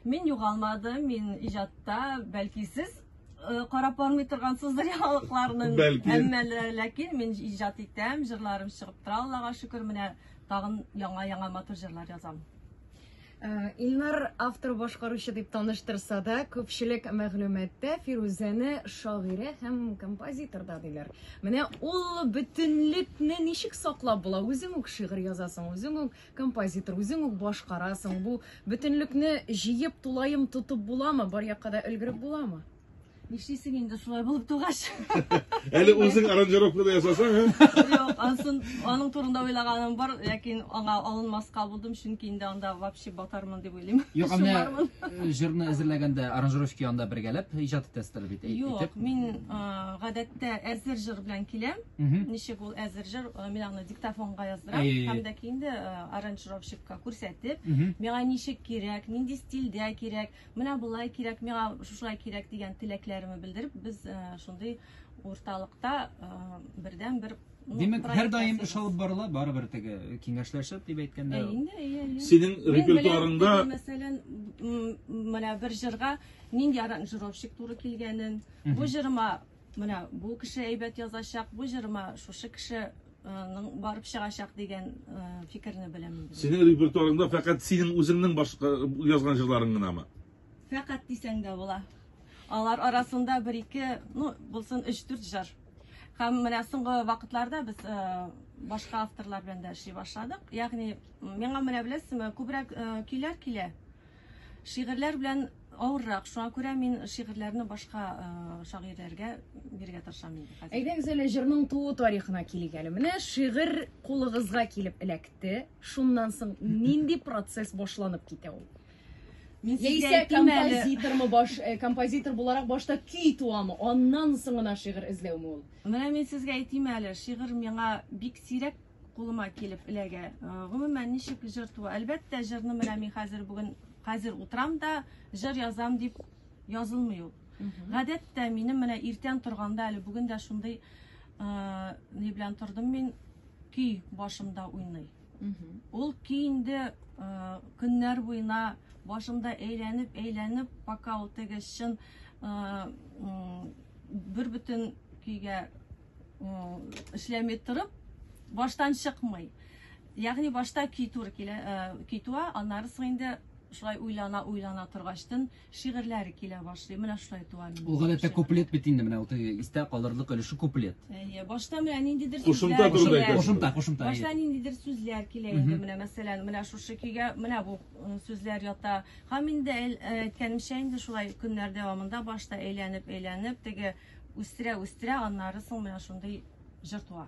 Мен югалмадым, мен ижатта, бәлки сіз қарап бармый торгансыздыр яңалыкларның. Әмма ләкин мен ижат итәм, җырларым чыгып тора, Аллага шөкер, менә тагын яңа матур җырлар язам. Илнар автор башкаручы дип таныштырса да, күпчелек мәгълүматта Фирузаны шагыйрә һәм композитор да диләр. Менә ул бөтенлекне ничек саклап була? Үзең үк шигырь язасың, үзең үк композитор, үзең үк башкарасың. Бу бөтенлекне җыеп тулайым тотып буламы? Бар якка да өлгереп буламы? Нишлисең инде шулай булып тугаш. Әле үзең аранжировкада ясасаң, Yok, аның турында уйлаганым бар, ләкин аңа алынмаска булдым, чөнки инде анда вообще батармын дип уйлыйм. Юк, менә җырны әзерләгәндә аранжировка янда бергәләп иҗат итәсезләр бит. Юк, мин гадәттә әзер җыр белән киләм. Ничек ул әзер җыр, мин аны диктофонга яздырам, һәм дә инде аранжировщикка күрсәтеп, миңа ничек кирәк, нинди стильдә кирәк, менә булай кирәк, миңа шулай кирәк дигән теләкләр bildirip biz şunday ortalıkta birden bir Demek her daim iş alıp barıla baribir teге kengәшләшеп дип әйткәндә. Senin repertuarında mesela менә bir җырга нинди аранжировщик туры килгәнен, бу җырыма менә бу кеше әйбәт язачак, бу җырыма шушы кеше барып чыгачак дигән фикерне беләм. Senin repertuarında fakat senin үзеңнең башка язган җырларың гынамы? Фәкать дисәң дә була. Алар арасында 1-2, булсын 3-4 җыр. Һәм менә соңгы вакытларда без башка авторлар белән дә эшли башладык. Ягъни миңа менә беләсезме, күбрәк көйләр килә. Шигырьләр белән авыррак. Шуңа күрә мин шигырьләрне башка шагыйрьләргә бирергә тырышам инде хәзер. Әйдәгез әле җырның туу тарихына килик әле. Менә шигырь кулыгызга килеп эләкте. Шуннан соң нинди процесс башланып китә ул? Яисә композитор буларак башта көй туамы, аннан соң гына шигырь эзләүме ул? Менә мин сезгә әйтим әле, шигырь миңа бик сирәк кулыма килеп эләгә. Гомумән ничек җыр туа? Әлбәттә, җырны менә мин хәзер утырам да җыр язам дип язылмый ул. Гадәттә минем менә иртән торганда әле бүген дә шундый ни белән тордым мин, көй башымда уйный. Ул көй инде көннәр буена башымда әйләнеп, пока ул теге чын бер бөтен көйгә эшләмәй торып, баштан чыкмый. Ягъни башта көй туры килә, көй туа, аннары соң инде шулай уйлана торгачтан шигырьләре килә башлый. Менә шулай туа. Ул гадәттә куплет бит инде менә ул истә калырлык өлеше куплет. Башта менә ниндидер кушымта. Башта ниндидер сүзләр килә инде менә мәсәлән, менә шушы көйгә менә бу сүзләр ята. Һәм инде әйткәнемчә инде шулай көннәр дәвамында башта әйләнеп, теге үстерә, аннары соң менә шундый җыр туа.